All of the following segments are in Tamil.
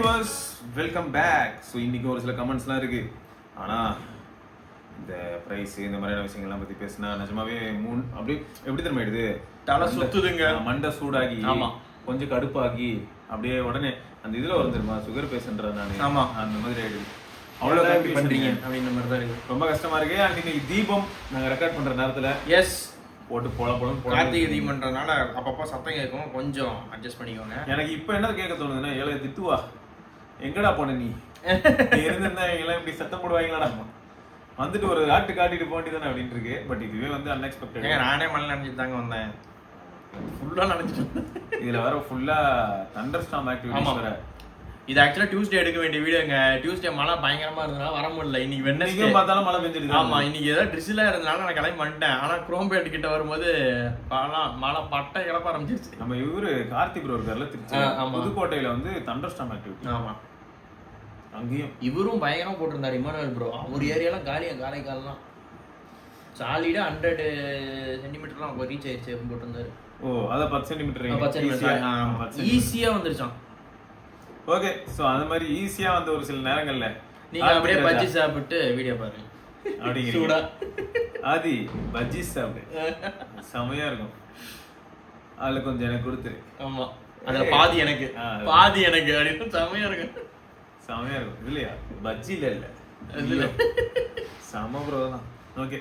Viewers welcome back. ஸோ இன்னைக்கு ஒரு சில கமெண்ட்ஸ்லாம் இருக்கு. ஆனால் இந்த ப்ரைஸ் இந்த மாதிரியான விஷயங்கள்லாம் பற்றி பேசினா நிஜமாவே அப்படி எப்படி தெரியுமா ஆயிடுது, தலை சுத்துதுங்க, மண்டை சூடாகி கொஞ்சம் கடுப்பாகி அப்படியே உடனே அந்த இதில் வரும் தெரியுமா, சுகர் பேஷண்ட்றது நான். ஆமாம், அந்த மாதிரி ஆயிடுது. அவ்வளோ பண்றீங்க அப்படின்ற மாதிரி தான் இருக்கு. ரொம்ப கஷ்டமா இருக்கு. அண்ட் இன்னைக்கு தீபம் நாங்கள் ரெக்கார்ட் பண்ற நேரத்தில் எஸ் போட்டு போல கார்த்திகை தீபம்ன்றதுனால அப்பப்போ சத்தம் கேட்கும், கொஞ்சம் அட்ஜஸ்ட் பண்ணிக்கோங்க. எனக்கு இப்போ என்ன கேட்க தோணுதுன்னா, ஏழை திட்டுவா எங்கடா போன நீ இருந்திருந்தா எங்கெல்லாம் இப்படி சத்தம் போடுவாங்களாடா, வந்துட்டு ஒரு ஆட்டு காட்டிட்டு போண்டிதானே அப்படின்ட்டு இருக்கு. பட் இதுவே வந்து அன்எக்ஸ்பெக்டட். நானே மழை நினைச்சிட்டு தாங்க வந்தேன், ஃபுல்லா நினைச்சிட்டு. இதுல வர ஃபுல்லா தண்டர் ஸ்டார்ம் ஆக்டிவிட்டிஸ் வர. இது ஆக்சுவலா டியூஸ்டே எடுக்க வேண்டிய வீடியோங்க. டியூஸ்டே மழை பயங்கரமா இருந்தனால வர முடியல. இன்னைக்கு வெட்னஸ்டே பார்த்தாலும் மழை பெஞ்சிருக்கு. ஆமா, இன்னைக்கு ஏதாவது ட்ரிஸ்ஸிலா இருந்தனால நான் கிளம்பி வந்துட்டேன். ஆனா குரோம்பேட் கிட்ட வரும்போது மழை பட்டை கிளப்ப ஆரம்பிச்சிருச்சு. நம்ம இவரு கார்த்திக் ப்ரோ இருக்கார்ல திருச்சி புதுக்கோட்டையில வந்து தண்டர் ஸ்டார்ம் ஆக்டிவிட்டி. ஆமா, அங்கேயும் இவரும் பயங்கரமா போட்டிருந்தாரு இமானுவேல் ப்ரோ. அவர் ஏரியாலாம் காலியா காரைக்கால்லாம் சாலிடா 100 சென்டிமீட்டர்லாம் ரீச் ஆயிடுச்சு போட்டிருந்தாரு. ஓ, அத 10 சென்டிமீட்டர் ஈஸியா வந்துருச்சான். ஓகே, சோ அந்த மாதிரி ஈஸியா வந்த ஒரு சில நேரங்கள்ல நீங்க அப்படியே பஜ்ஜி சாப்பிட்டு வீடியோ பாருங்க. அப்படிங்க ஆதி பஜ்ஜி சாப்பிடு, செமையா இருக்கும். அதுல கொஞ்சம் எனக்கு கொடுத்துரு. ஆமா, அதுல பாதி எனக்கு பாதி எனக்கு அப்படின்னு செமையா இருக்கும். செமையா இருக்கும் இல்லையா? பஜ்ஜில இல்ல செம ப்ரோ தான். ஓகே,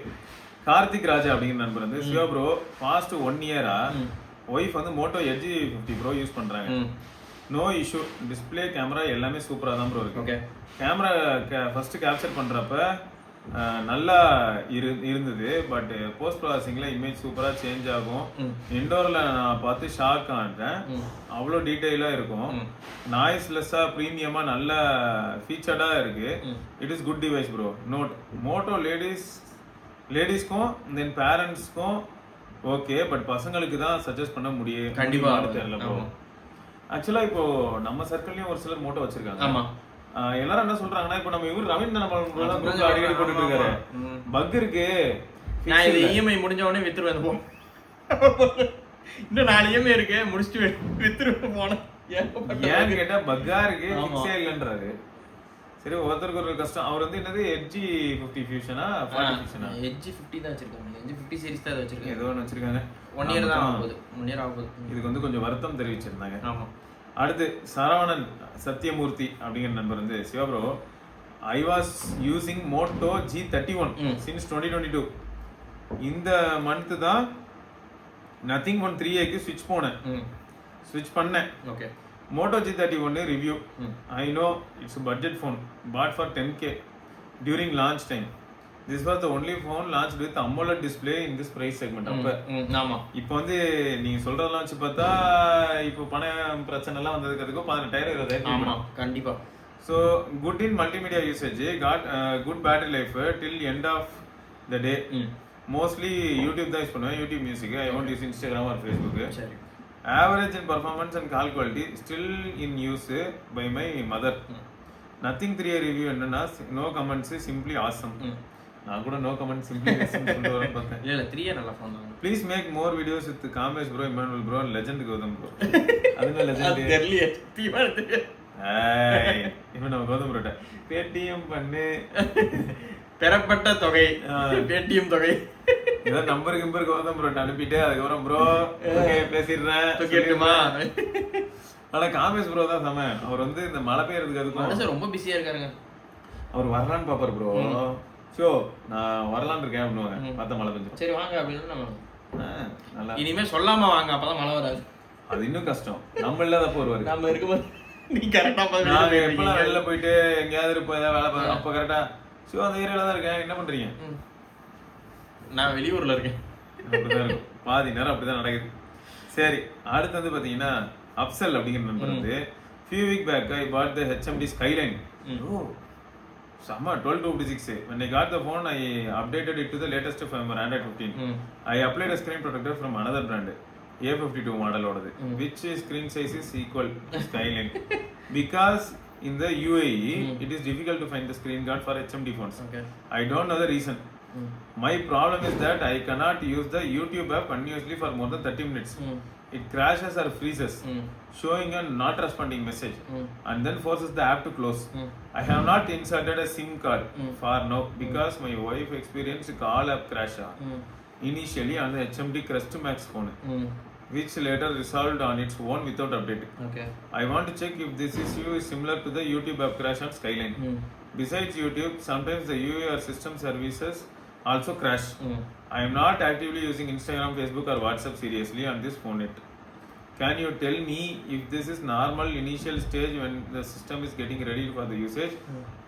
கார்த்திக் ராஜா அப்படிங்கிற நண்பர் வந்து, சிவா ப்ரோ பாஸ்ட் 1 இயரா ஒய்ஃப் வந்து மோட்டோ எட்ஜி 50 ப்ரோ யூஸ் பண்றாங்க. நோ இஷ்யூ, டிஸ்பிளே கேமரா எல்லாமே சூப்பரா தான் ப்ரோ இருக்கு. கேமரா ஃபர்ஸ்ட் கேப்சர் பண்றப்ப நல்லா இருந்தது. பட் போஸ்ட் ப்ராசஸிங்ல இமேஜ் சூப்பரா சேஞ்ச் ஆகும். இன்டோர்ல நான் பார்த்து ஷாக் ஆனேன், அவ்வளோ டீட்டெயிலா இருக்கும். நாய்ஸ்லெஸ்ஸா ப்ரீமியமா நல்ல ஃபீச்சர்டா இருக்கு. It is good device bro. Note, Moto லேடிஸ்க்கும் தென் பேரண்ட்ஸ்க்கும் ஓகே, பட் பசங்களுக்கு தான் சஜஸ்ட் பண்ண முடியும் கண்டிப்பா தெரியல ப்ரோ. ஆக்சுவலா இப்போ நம்ம சர்க்கிள்லயும் ஒரு சிலர் மோட்டோ வச்சிருக்காங்க. ஆமா, எல்லாரும் என்ன சொல்றாங்கன்னா, இப்போ நம்ம இவரு ரவீந்திர அடிக்கடி போட்டுட்டு இருக்காரு, பக் இருக்கு, நான் இது இஎம்ஐ முடிஞ்ச உடனே வித்துருவேன் போ. இன்னும் 4 இஎம்ஐ இருக்கு, முடிச்சுட்டு வித்துருவேன் போனேன். ஏன்னு கேட்டா பக்கா இருக்கு, ஃபிக்ஸே இல்லன்றாரு. சரி, ஒருத்தருக்கு ஒரு கஷ்டம். அவர் வந்து என்னது எட்ஜி 50 ஃபியூஷனா 40 ஃபியூஷனா எட்ஜி 50 தான் வச்சிருக்காங்க. எட்ஜி 50 சீரிஸ் தான் வச்சிருக்காங்க. ஏதோ ஒன்று வச்சிருக்காங்க. 1 இயர் தான் ஆகுது, 1 இயர் ஆகுது. இதுக்கு வந்து கொஞ்சம் வருத்தம் தெரிவிச்சிருந்தாங்க. ஆமா. அடுத்து சரவணன் சத்யமூர்த்தி அப்படிங்கிற நண்பர் வந்து, Siva bro I was using Moto G31 since 2022. இந்த மந்த் தான் நத்திங் ஒன் 3A ஸ்விட்ச் போனேன், ஸ்விட்ச் பண்ணேன். Okay, Moto G31 review. I know it's a budget phone bought for 10K during launch time. This was the only phone launched with AMOLED display in this price segment. அப்ப ஆமா, இப்போ வந்து நீங்க சொல்றதெல்லாம் வச்சு பார்த்தா இப்போ பண பிரச்சனை எல்லாம் வந்ததுக்கு 18,000 20,000. ஆமா, கண்டிப்பா. So good in multimedia usage, got good battery life till end of the day. Mostly YouTube தான் யூஸ் பண்ணுவேன், YouTube music. I won't use Instagram or Facebook. சரி. Average in performance and call quality still in use by my mother. Nothing 3A review என்னன்னா no comments, simply awesome. நான் கூட no comments, simply awesome சொல்ல வரேன் பார்த்தேன். இல்ல 3A நல்ல ஃபோன் தான். Please make more videos with Kamesh bro, Emmanuel bro and legend Gautham bro. அதுங்க legend தெரியல தீவானது. ஏய், இவன் நம்ம கௌதம் bro பேடிஎம் பண்ணு பெறப்பட்ட தொகை, பேடிஎம் தொகை ஏதோ நம்பர் கௌதம் ப்ரோ அனுப்பிட்டு அதுக்கப்புறம் ப்ரோ ஓகே பேசிடுறேன். ஆனா காமேஷ் ப்ரோ தான் செம. அவர் வந்து இந்த மழை பெய்யறதுக்கு அதுக்கும் ரொம்ப பிஸியா இருக்காருங்க. அவர் வரலான்னு பாப்பாரு ப்ரோ. ஷோ நான் வரலான்னு இருக்கேன் அப்படின்னு பார்த்தா மழை பெஞ்சு சரி வாங்க அப்படின்னு நம்ம நல்லா இனிமே சொல்லாம வாங்க, அப்பதான் மழை வராது. அது இன்னும் கஷ்டம். நம்ம இல்லாதப்போ வருவாரு. நம்ம இருக்கும்போது நீ கரெக்டா நாங்க எப்பெல்லாம் வெளில போயிட்டு எங்கேயாவது இருப்போம், ஏதாவது வேலை பார்த்து அப்ப கரெக்டா ஷோ அந்த ஏரியால தான் இருக்கேன், என்ன பண்றீங்க? நான் வெளியூர்ல இருக்கேன். அப்படிதான் இருக்கும், பாதி நேரம் அப்படிதான் நடக்குது. சரி, அடுத்து வந்து பாத்தீங்கன்னா அப்சல் அப்படிங்கிற நண்பர் வந்து, few week back I bought the HMD Skyline. Oh, செம்ம 12/56. When I got the phone, I updated it to the latest firmware Android 15. I applied a screen protector from another brand, A52 model ஓடது, which screen size is equal to Skyline. Because in the UAE, it is difficult to find the screen guard for HMD phones. I don't know the reason. My problem is that I cannot use the YouTube app continuously for more than 30 minutes. It crashes or freezes, showing a not responding message, and then forces the app to close. I have not inserted a SIM card for now because my wife experienced call app crash initially on the HMD Crest Max phone, which later resolved on its own without update. Okay. I want to check if this issue is similar to the YouTube app crash on Skyline. Besides YouTube, sometimes the UI or system services also crash. I am not actively using Instagram, Facebook or WhatsApp seriously on this phone yet. Can you tell me if this is normal initial stage when the system is getting ready for the usage,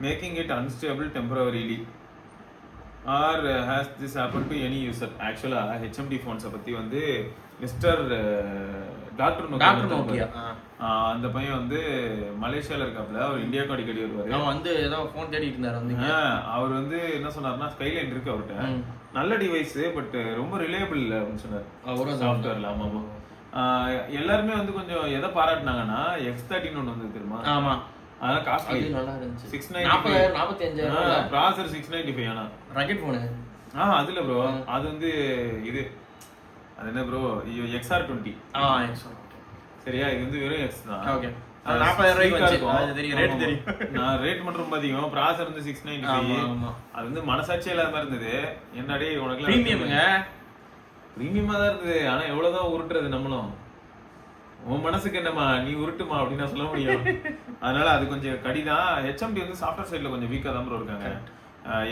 making it unstable temporarily? Or has this happened to any user? Actually, HMD phones பத்தி வந்து மிஸ்டர் டாக்டர் நோக்கியா அந்த பையன் வந்து மலேசியால இருக்காப்ல, அவர் இந்தியாவுக்கு அடிக்கடி வருவாரு. அவன் வந்து ஏதோ ஃபோன் தேடிட்டு இருந்தாரு வந்து. அவர் வந்து என்ன சொன்னாருன்னா, ஸ்கைலைன் இருக்கு அவர்கிட்ட, நல்ல டிவைஸ் பட் ரொம்ப ரிலையபிள் இல்லை அப்படின்னு சொன்னார். அவரும் சாஃப்ட்வேர்ல. ஆமா ஆமா. எல்லாருமே வந்து கொஞ்சம் எதை பாராட்டினாங்கன்னா, X13 ஒன்று வந்து தெரியுமா? ஆமா, அதான் காஸ்ட்லி, நல்லா இருந்துச்சு. 695 45,000 ப்ராசஸர் 695. ஆனா ராக்கெட் போன் அதுல ப்ரோ, அது வந்து இது அது என்ன ப்ரோ, XR20. சரியா, இது வந்து வெறும் X தான். ஓகே, 40,000 ரூபாய்க்கு வந்துச்சு. அது தெரியும், ரேட் தெரியும். நான் ரேட் மட்டும் ரொம்ப அதிகம். ப்ராசஸர் வந்து 695. அது வந்து மனசாட்சியே இல்லாம இருந்தது. என்னடே உனக்கு பிரீமியம்ங்க, பிரீமியமா தான் இருந்தது. ஆனா எவ்வளவுதான் உருட்டுறது நம்மளும், உன் மனசுக்கு என்னமா நீ உருட்டுமா அப்படின்னு சொல்ல முடியும். அதனால அது கொஞ்சம் கடிதான். HMD வந்து சாஃப்ட்வேர் சைடுல கொஞ்சம் வீக்கா தான் ப்ரோ இருக்காங்க.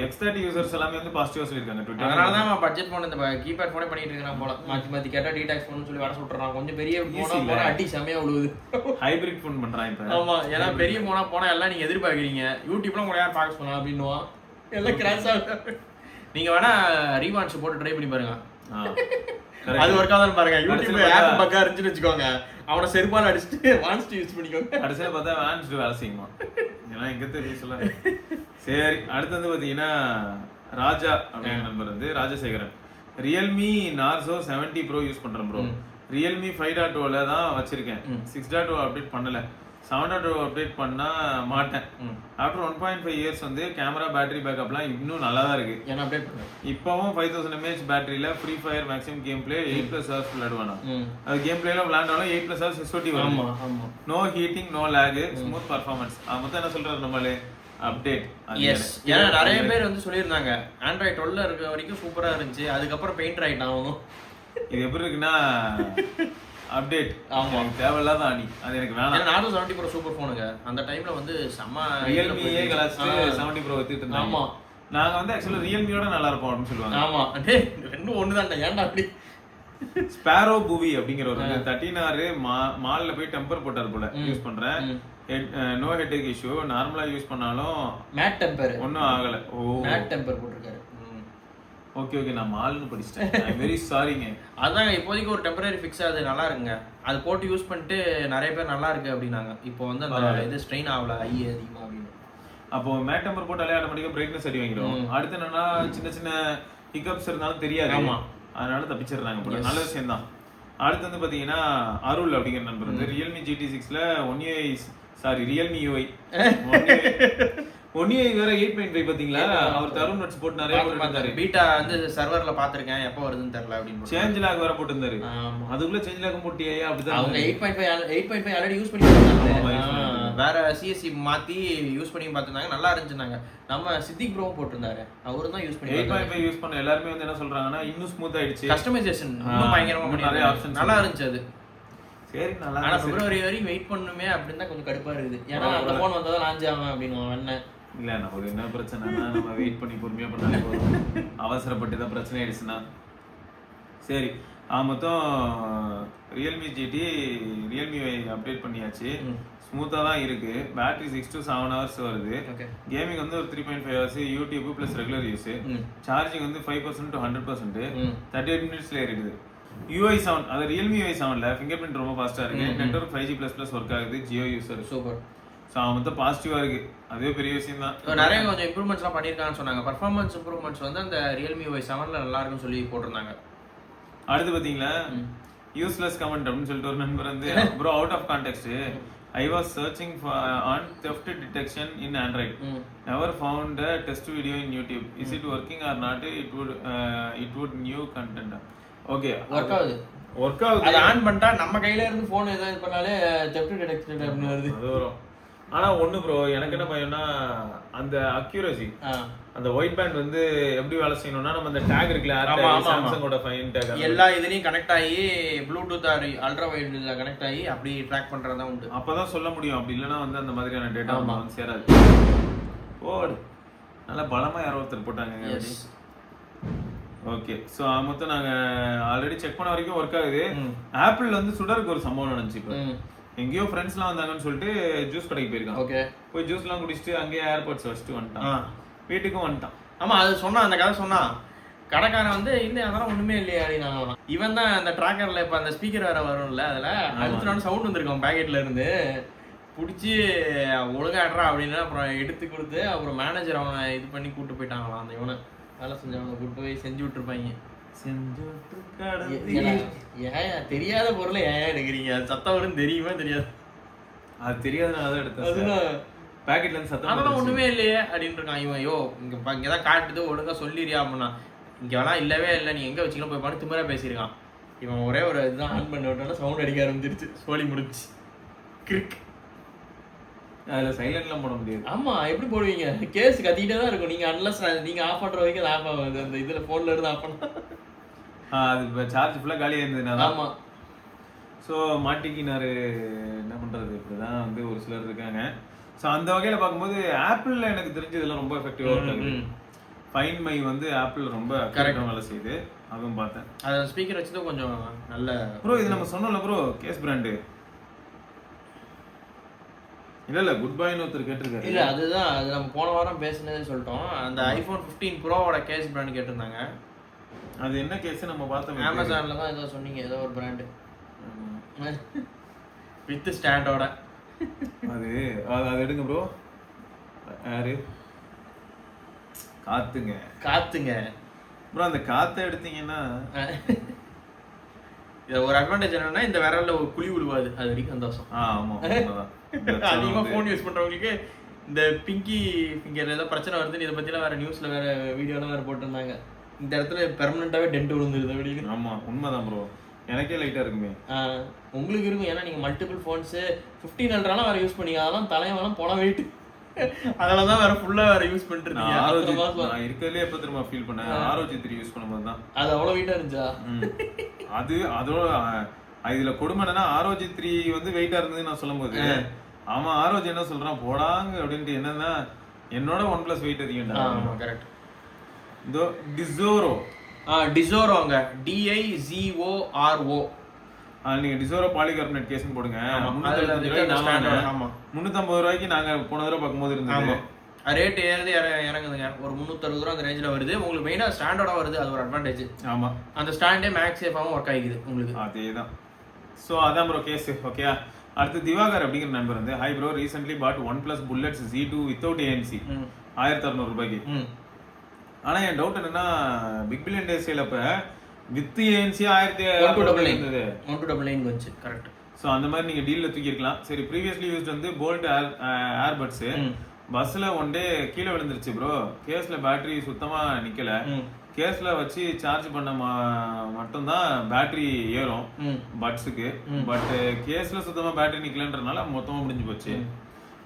X30 யூசர்ஸ் எல்லாமே வந்து பாசிட்டிவா சொல்லிருக்காங்க ட்விட்டர். அதனால தான் நான் பட்ஜெட் போன் இந்த கீபேட் போனே பண்ணிட்டு இருக்கேன் போல. மாத்தி கேட்டா டீடாக்ஸ் போன் சொல்லி வர சொல்றாங்க. கொஞ்சம் பெரிய போனா அடி செமையா விழுவுது. ஹைபிரிட் போன் பண்றாங்க இப்ப. ஆமா, ஏன்னா பெரிய போனா எல்லாம் நீங்க எதிர்பார்க்கறீங்க. யூடியூப்ல கூட யார் பாக்க சொன்னா அப்படின்னுவா, எல்லாம் கிராஷ் ஆகுது. நீங்க வேணா ரீவான்ஸ் போட்டு ட்ரை பண்ணி பாருங்க. அது ஒர்க் ஆகுதுன்னு பாருங்க. யூடியூப் ஆப் பக்கா இருந்துச்சுன்னு வச்சுக்கோங்க, அவனை செருப்பால அடிச்சுட்டு வான்ஸ்ட் யூஸ் பண்ணிக்கோங்க. கடைசியில பார்த்தா வான்ஸ்ட் வேலை செய்யுமா, இதெல்லாம் எங்க தெரியும் சொல்ல. சரி, அடுத்து வந்து பாத்தீங்கன்னா ராஜா அப்படிங்கிற நம்பர் வந்து Rajasekaran. Realme Narzo 70 bro use பண்றேன் ப்ரோ. ரியல்மி 5.0 தான் வச்சிருக்கேன். 6.0 அப்டேட் பண்ணல. 7.0 அப்டேட் பண்ணா மாட்டேன். ஆஃப்டர் 1.5 இயர்ஸ் வந்து கேமரா பேட்டரி பேக்கப்லாம் இன்னும் நல்லா தான் இருக்கு. ஏன்னா அப்டேட் பண்ணேன். இப்பவும் 5000 mAh பேட்டரியில Free Fire maximum game play 8+ hours விளையாடுவானா. அது கேம் பிளேல விளையாண்டாலும் 8+ hours SOT வரும். No heating, no lag, smooth performance. மொத்தம் என்ன சொல்றாரு நம்மளே அப்டேட். எஸ், ஏன்னா நிறைய பேர் வந்து சொல்லியிருந்தாங்க ஆண்ட்ராய்ட் 12 இருக்க வரைக்கும் சூப்பரா இருந்துச்சு, அதுக்கப்புறம் பெயிண்ட் ஆயிட்டு ஆகும். இது எப்படி இருக்குன்னா அப்டேட். ஆமா, தேவையில்லாத அணி. அது எனக்கு வேணாம். நானும் 70 ப்ரோ சூப்பர் போனுங்க. அந்த டைம்ல வந்து செம்ம ரியல்மி ஏ கலாஸ்ட் 70 ப்ரோ வித்துட்டு இருந்தாங்க. ஆமா, நாங்க வந்து एक्चुअली ரியல்மியோட நல்லா இருக்கும் அப்படின்னு சொல்லுவாங்க. ஆமா, டேய் ரெண்டும் ஒண்ணுதான்டா, ஏன்டா அப்படி. ஸ்பாரோ பூவி அப்படிங்கிற ஒரு 13R மால்ல போய் டெம்பர் போட்டார் போல. யூஸ் பண்றேன், நோ ஹெட்டேக் இஷ்யூ. நார்மலா யூஸ் பண்ணாலும் மேட் டெம்பர் ஒன்னும் ஆகல. ஓ, மேட் டெம்பர் போட்டுருக்காரு. ஓகே ஓகே, நான் மால்னு படிச்சிட்டேன். ஐ வெரி சாரிங்க. அதான் இப்போதைக்கு ஒரு டெம்பரரி ஃபிக்ஸ், அது நல்லா இருக்குங்க. அது போட்டு யூஸ் பண்ணிட்டு நிறைய பேர் நல்லா இருக்கு அப்படின்னாங்க. இப்போ வந்து அந்த இது ஸ்ட்ரெயின் ஆகல ஐ அதிகமா அப்படின்னு. அப்போ மேட் டெம்பர் போட்டாலே ஆட்டோமேட்டிக்கா பிரைட்னஸ் அடி வாங்கிடும். அடுத்து என்னன்னா சின்ன சின்ன ஹிக்கப்ஸ் இருந்தாலும் தெரியாது. ஆமா, அதனால தப்பிச்சிடுறாங்க போல. நல்ல விஷயம் தான். அடுத்து வந்து பாத்தீங்கன்னா அருள் அப்படிங்கிற நண்பர் வந்து ரியல்மி GT6ல ரியல்மி UI 1UI வேற 8.5 பாத்தீங்களா? அவர் தருண் நட்ஸ் போட்டு நிறைய போட்டுருந்தாரு. பீட்டா வந்து சர்வர்ல பாத்துர்க்கேன், எப்போ வருதுன்னு தெரியல அப்படின்னு. சேஞ்ச் லாக் வேற போட்டுருந்தாரு. அதுக்குள்ள சேஞ்ச் லாக் போட்டியே அப்படிதான். அவங்க 8.5 ஆல்ரெடி யூஸ் பண்ணி பார்த்தாங்க. வேற CSC மாத்தி யூஸ் பண்ணி பார்த்திருந்தாங்க, நல்லா இருந்துச்சுனாங்க. நம்ம சித்திக் ப்ரோ போட்டுருந்தாரு, அவரும் தான் யூஸ் பண்ணி 8.5 யூஸ் பண்ண எல்லாரும் வந்து என்ன சொல்றாங்கன்னா இன்னும் ஸ்மூத் ஆயிடுச்சு, கஸ்டமைசேஷன் இன்னும் பயங்கரமா நிறைய ஆப்ஷன்ஸ் நல்லா இருந்துச்சு. அது சரி, நல்லா. ஆனா பிப்ரவரி வரைக்கும் வெயிட் பண்ணுமே அப்படின்னு தான் கொஞ்சம் கடுப்பா இருக்குது. ஏன்னா அந்த போன் வந்தா லான்ச் ஆகும் அப்படின்னு அண்ணன். இல்ல, நம்ம என்ன பிரச்சனைனா நம்ம வெயிட் பண்ணி பொறுமையா பண்ணாலே போதும். அவசரப்பட்டு தான் பிரச்சனை ஆயிடுச்சுன்னா சரி. மொத்தம் ரியல்மி GT ரியல்மி அப்டேட் பண்ணியாச்சு. ஸ்மூத்தா தான் இருக்கு. பேட்டரி 6 to 7 hours வருது. கேமிங் வந்து ஒரு 3.5 hours, YouTube plus regular use. Charging வந்து 5% to 100%, 38 minutesல இருக்குது. UI 7, அது ரியல்மி UI 7ல ஃபிங்கர் பிரிண்ட் ரொம்ப ஃபாஸ்டா இருக்கு. நெட்வொர்க் 5G++ ஒர்க் ஆகுது. Jio user super. ஸோ மொத்தம் பாசிட்டிவா இருக்கு. அதுவே பெரிய விஷயம் தான். நிறைய கொஞ்சம் இம்ப்ரூவ்மெண்ட்ஸ்லாம் பண்ணியிருக்காங்கன்னு சொன்னாங்க. பர்ஃபார்மன்ஸ் இம்ப்ரூவ்மெண்ட்ஸ் வந்து அந்த ரியல்மி UI 7ல நல்லா இருக்குன்னு சொல்லி போட்டிருந்தாங்க. அடுத்து பாத்தீங்களா யூஸ்லெஸ் கமெண்ட் அப்படின்னு சொல்லிட்டு ஒரு நண்பர் வந்து bro out of contact I was searching for on theft detection in Android. Never found a test video in YouTube. Is it working or not? It would new content. Okay. Work ஆகுது. ஒர்க் ஆகுது. அதை ஆன் பண்ணிட்டா நம்ம கையில இருந்து போன் ஏதாவது இது பண்ணாலே theft detection அப்படின்னு வருது. அது வரும். ஆனா ஒண்ணு ப்ரோ, எனக்கு என்ன பயம்னா அந்த அக்யூரசி, அந்த ஒயிட் பேண்ட் வந்து எப்படி வேலை செய்யணும்னா, நம்ம அந்த டேக் இருக்குல்ல, சாம்சங்கோட ஃபைன் டேக் எல்லா இதுலயும் கனெக்ட் ஆகி ப்ளூடூத் ஆர் அல்ட்ரா வைட்ல கனெக்ட் ஆகி அப்படி ட்ராக் பண்றதா உண்டு. அப்பதான் சொல்ல முடியும். அப்படி இல்லைன்னா வந்து அந்த மாதிரியான டேட்டா வந்து சேராது. ஓடு நல்லா பலமா யாரோ ஒருத்தர் போட்டாங்க. ஓகே, ஸோ மொத்தம் நாங்க ஆல்ரெடி செக் பண்ண வரைக்கும் ஒர்க் ஆகுது. ஆப்பிள் வந்து சுடருக்கு ஒரு சம்பவம் நடந்துச்சு. இப்போ எங்கேயோ ஃப்ரெண்ட்ஸ்லாம் வந்தாங்கன்னு சொல்லிட்டு ஜூஸ் கடைக்கு போயிருக்கான். ஓகே, போய் ஜூஸ்லாம் குடிச்சிட்டு அங்கேயே ஏர்போர்ட்ஸ் வச்சுட்டு வந்துட்டான். வீட்டுக்கும் வந்துட்டான். ஆமா, அது சொன்னான், அந்த கதை சொன்னான். கடைக்காரன் வந்து இல்லை அதெல்லாம் ஒண்ணுமே இல்லையா அப்படின்னு. இவன் தான் அந்த ட்ராக்கர்ல இப்ப அந்த ஸ்பீக்கர் வேற வரும்ல, அதுல அழுத்தினாலும் சவுண்ட் வந்திருக்கான் பேக்கெட்ல இருந்து. பிடிச்சி ஒழுங்காடுறா அப்படின்னு அப்புறம் எடுத்து கொடுத்து அப்புறம் மேனேஜர் அவனை இது பண்ணி கூப்பிட்டு போயிட்டாங்களாம். அந்த இவனை வேலை செஞ்சவனை கூப்பிட்டு போய் செஞ்சு விட்டுருப்பாங்க. ஏன் தெரியாத பொருளை ஏன் எடுக்கிறீங்க? சத்தம் வரும்னு தெரியுமா தெரியாது? அது தெரியாதனாலதான் எடுத்தேன். பேக்கெட்ல இருந்து சத்தம் அதெல்லாம் ஒண்ணுமே இல்லையே அப்படின்னு இருக்கான் இவன். ஐயோ இங்கதான் காட்டுது, ஒழுங்கா சொல்லிடுறியா அப்படின்னா. இங்கெல்லாம் இல்லவே இல்லை, நீ எங்க வச்சுக்கலாம் போய் பார்த்து திமிரா பேசியிருக்கான். இவன் ஒரே ஒரு இதுதான் ஆன் பண்ணி விட்டோன்னா சவுண்ட் அடிக்க ஆரம்பிச்சிருச்சு. சோழி முடிச்சு கிரிக். அதுல சைலண்ட்லாம் போட முடியாது. ஆமா, எப்படி போடுவீங்க? கேஸ் கத்திக்கிட்டே தான் இருக்கும். நீங்க அன்லஸ் நீங்க ஆஃப் பண்ற வரைக்கும் அது ஆஃப் ஆகுது. அந்த இதுல போன்ல இருந்து ஆஃப் பண்ணா அது சார்ஜ் ஃபுல்லா காலியா இருந்ததுனால. ஆமா. ஸோ மாட்டிக்கினாரு. என்ன பண்றது, இப்படிதான் வந்து ஒரு சிலர் இருக்காங்க. ஸோ அந்த வகையில பார்க்கும்போது ஆப்பிள்ல எனக்கு தெரிஞ்சு இதெல்லாம் ரொம்ப எஃபெக்டிவா இருக்கு. ஃபைன் மை வந்து ஆப்பிள் ரொம்ப கரெக்டாக வேலை செய்யுது. அதுவும் பார்த்தேன். அது ஸ்பீக்கர் வச்சது கொஞ்சம் நல்ல. ப்ரோ இது நம்ம சொன்னோம்ல ப்ரோ, கேஸ் பிராண்டு இல்ல குட் பைன்னு ஒருத்தர் கேட்டிருக்காரு. இல்ல அதுதான், அது நம்ம போன வாரம் பேசினதே சொல்லிட்டோம். அந்த ஐபோன் 15 ப்ரோவோட கேஸ் பிராண்ட் கேட்டிருந்தாங்க. அது என்ன கேஸ் நம்ம பார்த்தோம், அமேசான்ல தான் ஏதோ சொன்னீங்க, ஏதோ ஒரு பிராண்ட் வித் ஸ்டாண்டோட. அது எடுங்க ப்ரோ. யாரு? காத்துங்க ப்ரோ. அந்த காத்தை எடுத்தீங்கன்னா ஒரு அட்வான்டேஜ் என்னன்னா, இந்த விரல்ல ஒரு குழி விழுவாது. அது வரைக்கும் சந்தோஷம். ஆமா, அதிகமா போன் யூஸ் பண்றவங்களுக்கு இந்த பிங்கி ஃபிங்கர்ல ஏதோ பிரச்சனை வருதுன்னு இதை பத்திலாம் வேற நியூஸ்ல வேற வீடியோலாம் வேற போட்டிருந்தாங்க. இந்த இடத்துல பெர்மனண்டாவே டென்ட் விழுந்துருது அப்படின்னு. ஆமா, உண்மைதான் ப்ரோ. எனக்கே லைட்டா இருக்குமே. உங்களுக்கு இருக்கும், ஏன்னா நீங்க மல்டிபிள் போன்ஸ் 15 அல்ட்ராலாம் வேற யூஸ் பண்ணீங்க. அதெல்லாம் தலைவெல்லாம் போன வெயிட். அதனாலதான் வேற ஃபுல்லா வேற யூஸ் பண்ணிட்டு இருக்கீங்க. நான் இருக்கிறதுலே எப்ப திரும்ப ஃபீல் பண்ணேன், ROG 3 யூஸ் பண்ணும்போது தான். அது அவ்வளவு வெயிட்டா இருந்துச்சா? அதோட இதுல கொடுமை என்னன்னா, ROG 3 வந்து வெயிட்டா இருந்தது நான் சொல்லும் போது, ஆமா ROG என்ன சொல்றான் போடாங்க அப்படின்ட்டு. என்னன்னா என்னோட OnePlus வெயிட் அதிகம்டா. கரெக்ட். இதோ டிசோரோங்க, DIZORO. நீங்க டிசோரோ பாலிகார்பனேட் கேஸ்னு போடுங்க. 350 ரூபாய்க்கு நாங்க போன தடவை பார்க்கும்போது இருந்தது. ரேட் ஏறுது இறங்குதுங்க. ஒரு 360 ரூபா அந்த ரேஞ்சில் வருது. உங்களுக்கு மெயினா ஸ்டாண்டர்டா வருது, அது ஒரு அட்வான்டேஜ். ஆமா, அந்த ஸ்டாண்டே மேக்ஸ் சேஃபாவும் ஒர்க் ஆகிக்குது உங்களுக்கு. அதேதான். ஸோ அதான் ப்ரோ கேஸ். ஓகே, அடுத்து திவாகர் அப்படிங்கிற நண்பர் வந்து, ஹை ப்ரோ, ரீசென்ட்லி பாட் OnePlus Bullets Z2 without ANC 1600 ரூபாய்க்கு. ஆனா என் டவுட் என்னன்னா, பிக் பில்லியன் டே சேல் அப்ப வித் ANC 1299 வந்துச்சு. கரெக்ட். ஸோ அந்த மாதிரி நீங்க டீல்ல தூக்கிருக்கலாம். சரி, ப்ரீவியஸ்லி யூஸ்ட் வந்து போல்ட் ஏர்பட்ஸ் பஸ்ல ஒன் டே கீழே விழுந்துருச்சு ப்ரோ. கேஸ்ல பேட்டரி சுத்தமா நிக்கல. கேஸ்ல வச்சு சார்ஜ் பண்ண மட்டும்தான் பேட்டரி ஏறும் பட்ஸுக்கு. பட் கேஸ்ல சுத்தமா பேட்டரி நிக்கலன்றனால மொத்தமா முடிஞ்சு போச்சு.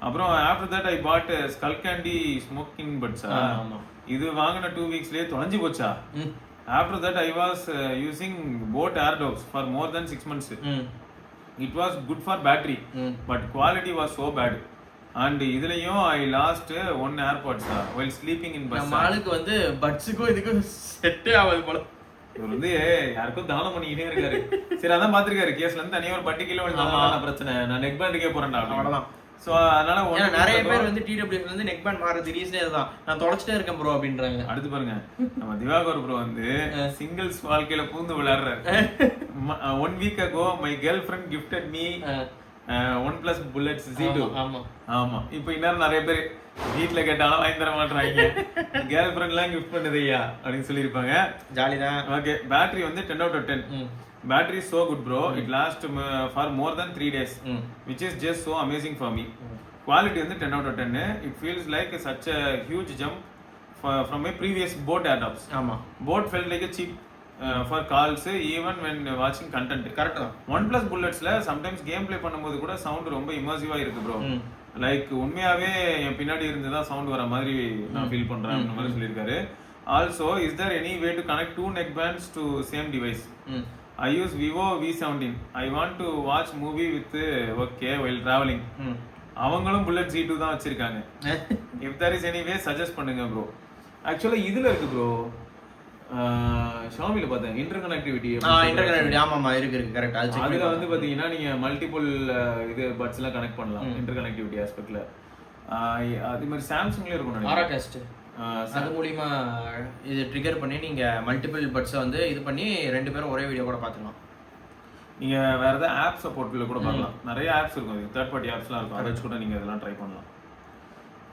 அப்புறம் after that I bought Skullcandy smoking பட்ஸா. இது வாங்கின 2 வீக்ஸ்லயே தொலைஞ்சு போச்சா. After that I was using boAt Airdopes for more than 6 months. It was good for battery, but quality was so bad. And இதுலயும் I lost 1 AirPods while sleeping in bus. நம்ம ஆளுக்கு வந்து பட்ஸுக்கும் இதுக்கும் செட்டே ஆகாது போல. இவர் வந்து யாருக்கும் தானம் பண்ணிக்கிட்டே இருக்காரு. சரி, அதான் பாத்துருக்காரு. கேஸ்ல இருந்து தனியா ஒரு பட்டி கிலோ பிரச்சனை, நான் நெக் பேண்டுக்கே போறேன்டா அவ்வளவுதான். சோ அதனால நிறைய பேர் வந்து TWS வந்து நெக் பேண்ட் மாறது ரீசனே அதுதான். நான் தொடச்சிட்டே இருக்கேன் ப்ரோ அப்படின்றாங்க. அடுத்து பாருங்க, நம்ம திவாகர் ப்ரோ வந்து சிங்கிள்ஸ் வாழ்க்கையில பூந்து விளையாடுறாரு. 1 week ago my girlfriend gifted me OnePlus Bullets Z2. ஆமா, இப்போ இன்னும் நிறைய பேர் வீட்டுல கேட்டாலும் வாங்கி தர மாட்டாங்க. கேர்ள் ஃப்ரெண்ட் எல்லாம் கிஃப்ட் பண்ணுதையா அப்படின்னு சொல்லியிருப்பாங்க. ஜாலிதான். ஓகே, பேட்டரி வந்து 10 out of 10. Battery is so good, bro. It lasts for more than 3 days, which is just so amazing for me. Quality வந்து 10 out of 10. It feels like such a huge jump from my previous Boat AirDots. ஆமா. Boat felt like a cheap for calls even when watching content. Correct தான். OnePlus Bulletsல sometimes game play பண்ணும்போது கூட சவுண்ட் ரொம்ப இமர்சிவா இருக்கு bro. லைக் உண்மையாவே என் பின்னாடி இருந்து தான் சவுண்ட் வர மாதிரி நான் ஃபீல் பண்றேன் அந்த மாதிரி சொல்லியிருக்காரு. Also is there any way to connect 2 neck bands to same device? I use Vivo V17. I want to watch movie with okay while traveling. அவங்களும் புல்லட் G2 தான் வச்சிருக்காங்க. if there is any way suggest பண்ணுங்க bro. ஆக்சுவலா இதுல இருக்கு bro. ஷாமில பார்த்தேன் இன்டர்கனெக்டிவிட்டி. இன்டர்கனெக்டிவிட்டி ஆமாமா இருக்கு கரெக்ட். அதுல வந்து பாத்தீங்கன்னா நீங்க மல்டிபிள் இது பட்ஸ் எல்லாம் கனெக்ட் பண்ணலாம் இன்டர்கனெக்டிவிட்டி ஆஸ்பெக்ட்ல. அதே மாதிரி சாம்சங்ல இருக்கும் நினைக்கிறேன் ஆராகாஸ்ட். அது மூலியமா இது ட்ரிகர் பண்ணி நீங்க மல்டிபிள் பட்ஸை வந்து இது பண்ணி 2 பேரும் ஒரே வீடியோ கூட பார்த்துக்கலாம். நீங்க வேற ஏதாவது ஆப் சப்போர்ட்ல கூட பார்க்கலாம். நிறைய ஆப்ஸ் இருக்கும், தேர்ட் பார்ட்டி ஆப்ஸ்லாம் இருக்கும், அதை வச்சு கூட நீங்க இதெல்லாம் ட்ரை பண்ணலாம்.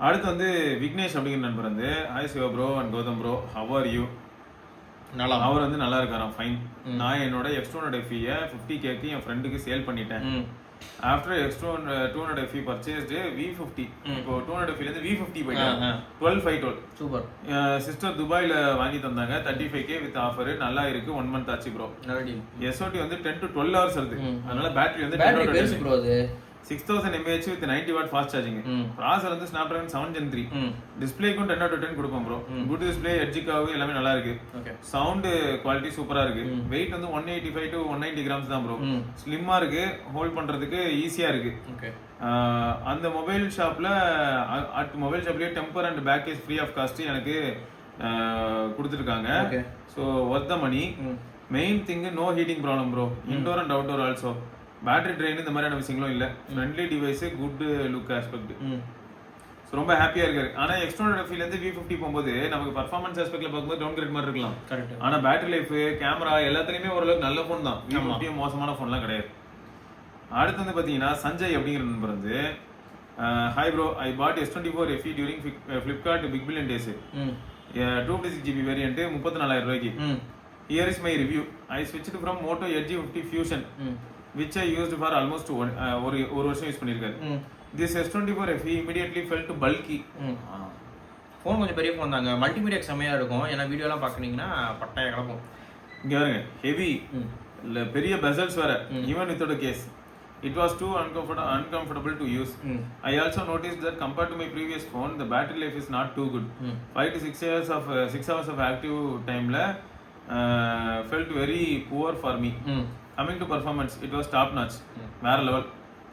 அடுத்து வந்து விக்னேஷ் அப்படிங்கிற நண்பர் வந்து hi Siva bro and Gautham bro, how are you? நல்லா. அவர் வந்து நல்லா இருக்காராம், ஃபைன். நான் என்னோட X200 FE 50K என் ஃப்ரெண்டுக்கு சேல் பண்ணிட்டேன். After X200 FE purchased V50. இப்போ 200 FE ல V50 போயிட்டாங்க. 12,512 சூப்பர். சிஸ்டர் துபாயில வாங்கி தந்தாங்க 35K வித் ஆஃபர். நல்லா இருக்கு. 1 month ஆச்சு ப்ரோ. நல்ல டீல். SOT வந்து 10 to 12 hours வருது. அதனால பேட்டரி வந்து 10 ப்ரோ அது 6000 mAh with 90 watt fast charging. Processor வந்து Snapdragon 7 Gen 3. டிஸ்ப்ளேக்கும் 10 out of 10 கொடுப்போம் bro. Good display, edge curve எல்லாமே நல்லா இருக்கு. சவுண்ட் குவாலிட்டி சூப்பரா இருக்கு. வெயிட் வந்து 185 to 190 grams தான் ப்ரோ. ஸ்லிம்மா இருக்கு, ஹோல்ட் பண்றதுக்கு ஈஸியா இருக்கு. அந்த மொபைல் ஷாப்ல மொபைல் ஷாப்லயே temper and back case free of cost எனக்கு கொடுத்துருக்காங்க. So worth the money. Main thing no heating problem bro. Indoor and outdoor also. Battery drain இந்த மாதிரியான விஷயங்களும் இல்லை. Friendly device, good look aspect. So ரொம்ப ஹாப்பியா இருக்காரு. ஆனா X200 FE ல இருந்து V50 போகும்போது நமக்கு பர்ஃபார்மன்ஸ் ஆஸ்பெக்ட்ல பார்க்கும்போது டவுன் கிரேட் மாதிரி இருக்கலாம். ஆனா பேட்டரி லைஃப், கேமரா எல்லாத்துலயுமே ஓரளவுக்கு நல்ல ஃபோன் தான். V50 மோசமான ஃபோன்லாம் கிடையாது. அடுத்து வந்து பாத்தீங்கன்னா சஞ்சய் அப்படிங்கிற நண்பர் வந்து hi bro, I bought S24 FE during Flipkart big billion days. 256GB variant 34,000 ரூபாய்க்கு. Here is my review. I switched from Moto Edge 50 Fusion which I used for almost ஒரு வருஷம் யூஸ் பண்ணிருக்காரு. This S24 FE immediately felt bulky. Phone கொஞ்சம் பெரிய ஃபோன் தாங்க. மல்டிமீடியா செமையா இருக்கும். ஏன்னா வீடியோலாம் பார்க்கறீங்கன்னா பட்டைய கிளம்பும். இங்க பாருங்க, ஹெவி இல்ல பெரிய பெசல்ஸ் வேற. even without a case it was too uncomfortable to use. I also noticed that compared to my previous phone the battery life is not too good. 5 to 6 hours of active time la felt very poor for me. Coming to performance, it was top notch. Where level.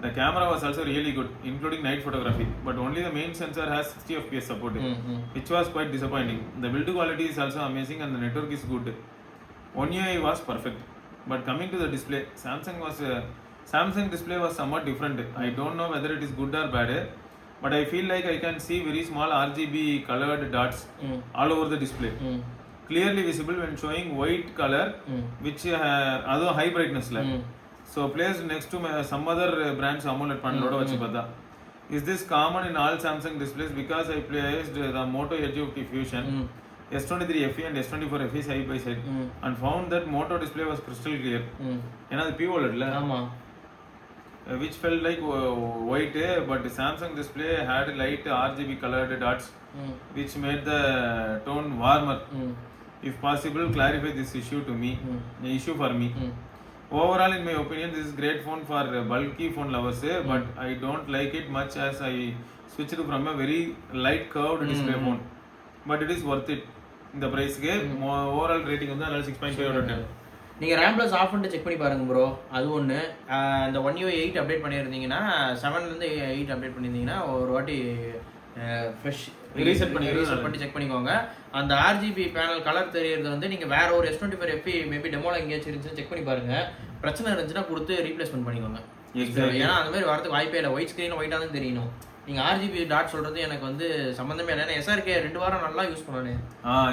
The camera was also really good, including night photography, but only the main sensor has 60 fps support, which was quite disappointing. The build quality is also amazing and the network is good. One UI was perfect. But coming to the display, Samsung display was somewhat different. I don't know whether it is good or bad, but I feel like I can see very small RGB colored dots all over the display. Clearly visible when showing white color, which adu high brightness la. So placed next to some other brands AMOLED panel oda vachi பார்த்தா. Is this common in all Samsung displays? Because I placed the Moto Edge 50 Fusion, S23 FE and S24 FE side by side and found that Moto display was crystal clear. ஏன்னா அது POLED la. ஆமா. Which felt like white, but Samsung display had light RGB colored dots, which made the tone warmer. If possible, clarify this issue for me. Overall, in my opinion, this is great phone for bulky phone lovers, but I don't like it much as I switched from a very light curved display phone. But it is worth it. The price ke overall rating வந்து 6.5 out of 10. நீங்க RAM plus ஆஃப் பண்ணிட்டு செக் பண்ணி பாருங்க ப்ரோ. அது ஒன்று. இந்த 1 UI 8 அப்டேட் பண்ணியிருந்தீங்கன்னா 7லேருந்து 8 அப்டேட் பண்ணியிருந்தீங்கன்னா ஒரு வாட்டி ஃப்ரெஷ் ரீசெட் பண்ணி செக் பண்ணிக்கோங்க. அந்த RGB பேனல் கலர் தெரியறது வந்து நீங்க வேற ஒரு S24 FE மேபி டெமோல எங்கேயாச்சும் இருந்துச்சுன்னா செக் பண்ணி பாருங்க. பிரச்சனை இருந்துச்சுன்னா கொடுத்து ரீப்ளேஸ்மெண்ட் பண்ணிக்கோங்க. ஏன்னா அந்த மாதிரி வரதுக்கு வாய்ப்பே இல்லை. ஒயிட் ஸ்க்ரீன் ஒயிட்டாக தான் தெரியணும். நீங்க RGB டாட் சொல்றது எனக்கு வந்து சம்பந்தமே இல்லை. SRK 2 வாரம் நல்லா யூஸ் பண்ணேன்.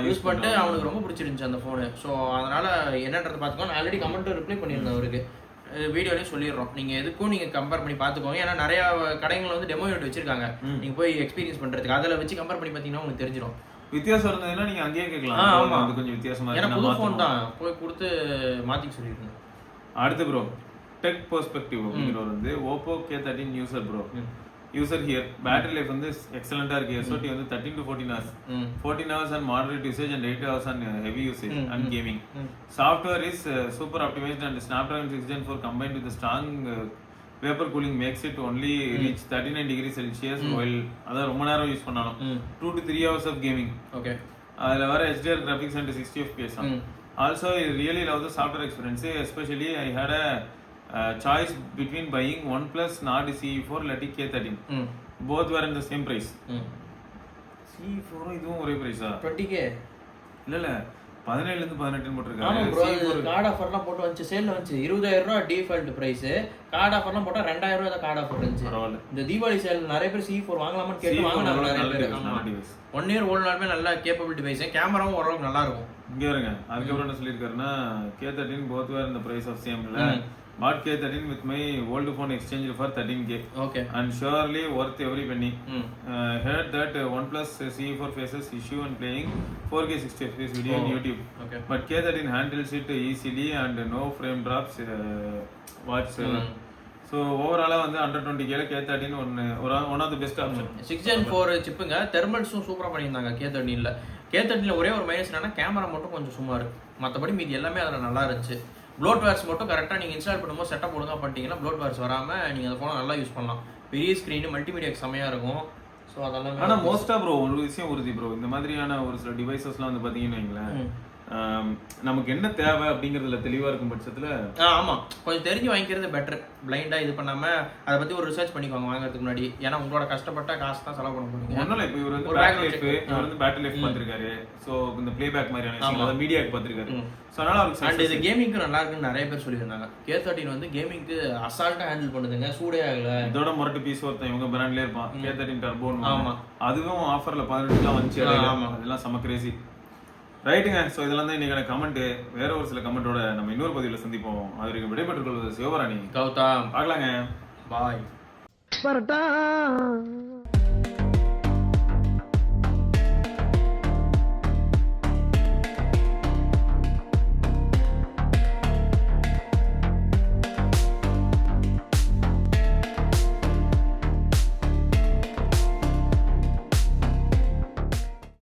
யூஸ் பண்ணிட்டு அவனுக்கு ரொம்ப பிடிச்சிருந்துச்சு அந்த ஃபோனு. ஸோ அதனால என்னன்றது பார்த்துக்கோ. நான் ஆல்ரெடி கமெண்ட் ரிப்ளை பண்ணியிருந்தேன் அவருக்கு. வீடியோலயும் சொல்லிடுறோம். நீங்க எதுக்கும் நீங்க கம்பேர் பண்ணி பாத்துக்கோங்க. ஏன்னா நிறைய கடைகள் வந்து டெமோ யூனிட் வச்சிருக்காங்க. நீங்க போய் எக்ஸ்பீரியன்ஸ் பண்றதுக்கு அதில் வச்சு கம்பேர் பண்ணி பாத்தீங்கன்னா உங்களுக்கு தெரிஞ்சிடும். வித்தியாசம் இருந்ததுன்னா நீங்க அங்கேயே கேட்கலாம். ஆமா, அது கொஞ்சம் வித்தியாசமா இருக்கு. ஏன்னா புது ஃபோன் தான் போய் கொடுத்து மாத்திக்க சொல்லிருக்கேன். அடுத்து ப்ரோ டெக் பெர்ஸ்பெக்டிவ் அப்படிங்கிறவர் வந்து Oppo K13 user bro. User here battery life வந்து எக்ஸலண்டா இருக்கு. SOT வந்து 13 to 14 hours. 14 hours on moderate usage and 8 hours on heavy usage and gaming. Software is super optimized and Snapdragon 6 Gen 4 combined with the strong vapor cooling makes it only reach 39 degrees Celsius while அதான் ரொம்ப நேரம் யூஸ் பண்ணாலும் 2 to 3 hours of gaming. Okay. அதுல வர HDR graphics and 60 FPS. Also I really love the software experience, especially I had a choice between buying OnePlus Nord CE4 இல்லாட்டி K13. Both were in the same price. CE4 இதுவும் ஒரே பிரைஸா? 20k இல்ல 17 ல இருந்து 18 ஆமா போட்டுருக்காங்க. ப்ரோ, கார்டு ஆஃபர்லாம் போட்டு வந்துச்சு, சேல்ல வந்துச்சு. 20000 ரூபாய் டிஃபால்ட் பிரைஸ், கார்டு ஆஃபர்லாம் போட்டா 2000 ரூபாய் தான் கார்டு ஆஃபர் இருந்துச்சு. பரவாயில்ல. இந்த தீபாவளி சேல் நிறைய பேர் C4 வாங்கலாமான்னு கேட்டு வாங்குனாங்க நிறைய பேர். ஆமா, 1 இயர் ஓல்ட்னாலுமே நல்ல கேப்பபிள் டிவைஸ், கேமராவும் ஓரளவுக்கு நல்லா இருக்கும். இங்க வருங்க. அதுக்கப்புறம் என்ன சொல்லியிருக்காருன்னா K13 both were in the price of same இல்ல. Bought K13 with my old phone exchanged for 13k. Okay. And surely worth every penny. Heard that OnePlus CE4 faces issue in playing 4K 60 FPS video on YouTube. Okay. But K13 handles it easily and no frame drops whatsoever. So overall வந்து 120k ல K13 one of the best option. 6 Gen 4 சிப்புங்க, தெர்மல்ஸும் சூப்பரா பண்ணியிருந்தாங்க K13 ல. K13 ல ஒரே ஒரு மைனஸ் என்னன்னா கேமரா மட்டும் கொஞ்சம் சும்மா இருக்கு, மற்றபடி மீதி எல்லாமே அதுல நல்லா இருந்துச்சு. ப்ளோட்வேர்ஸ் மட்டும் கரெக்டாக நீங்கள் இன்ஸ்டால் பண்ணும்போது செட்டப் ஒழுங்காக பண்ணிட்டீங்கன்னா ப்ளோட்வேர்ஸ் வராமல் நீங்கள் அந்த ஃபோனை நல்லா யூஸ் பண்ணலாம். பெரிய ஸ்க்ரீனு மல்டிமீடியாக்கு செமையாக இருக்கும். ஸோ அதெல்லாம் ஆனால் மோஸ்ட்டாக ப்ரோ ஒரு விஷயம் உறுதி ப்ரோ, இந்த மாதிரியான ஒரு சில டிவைசஸ்லாம் வந்து பார்த்தீங்கன்னு வைங்களேன், நமக்கு என்ன தேவை அப்படிங்கிறதுல தெளிவாக இருக்கும் பட்சத்தில் ஆமாம் கொஞ்சம் தெரிஞ்சு வாங்கிக்கிறது பெட்டர். பிளைண்டாக இது பண்ணாமல் அதை பற்றி ஒரு ரிசர்ச் பண்ணிக்கோங்க வாங்குறதுக்கு முன்னாடி. ஏன்னா உங்களோட கஷ்டப்பட்ட காசு தான் செலவு பண்ண போறீங்க. ஒன்றும் இல்லை, இப்போ இவர் வந்து பேட்டரி லைஃப் பார்த்துருக்காரு. ஸோ இந்த பிளேபேக் மாதிரியான மீடியாவுக்கு பார்த்துருக்காரு. ஸோ அதனால அவருக்கு அண்ட் இது கேமிங்க்கு நல்லா இருக்குன்னு நிறைய பேர் சொல்லியிருந்தாங்க. K13 வந்து கேமிங்க்கு அசால்ட்டாக ஹேண்டில் பண்ணுதுங்க, சூடே ஆகல. இதோட முரட்டு பீஸ் ஒருத்தன் இவங்க பிராண்ட்லேயே இருப்பான் K13 டர்போன்னு. ஆமாம், அதுவும் ஆஃபரில் 18 வந்துச்சு. ஆமாம், அதெல்லாம் செம கிரேசி. ரைட்டுங்க. ஸோ இதெல்லாம் தான் இன்னைக்கான கமெண்ட். வேற ஒரு சில கமெண்டோட நம்ம இன்னொரு பதிவில் சந்திப்போம். அதற்கு விடைபெற்றுக் கொள்வது சிவபராணி, கௌதம். பார்க்கலாங்க. பாய்.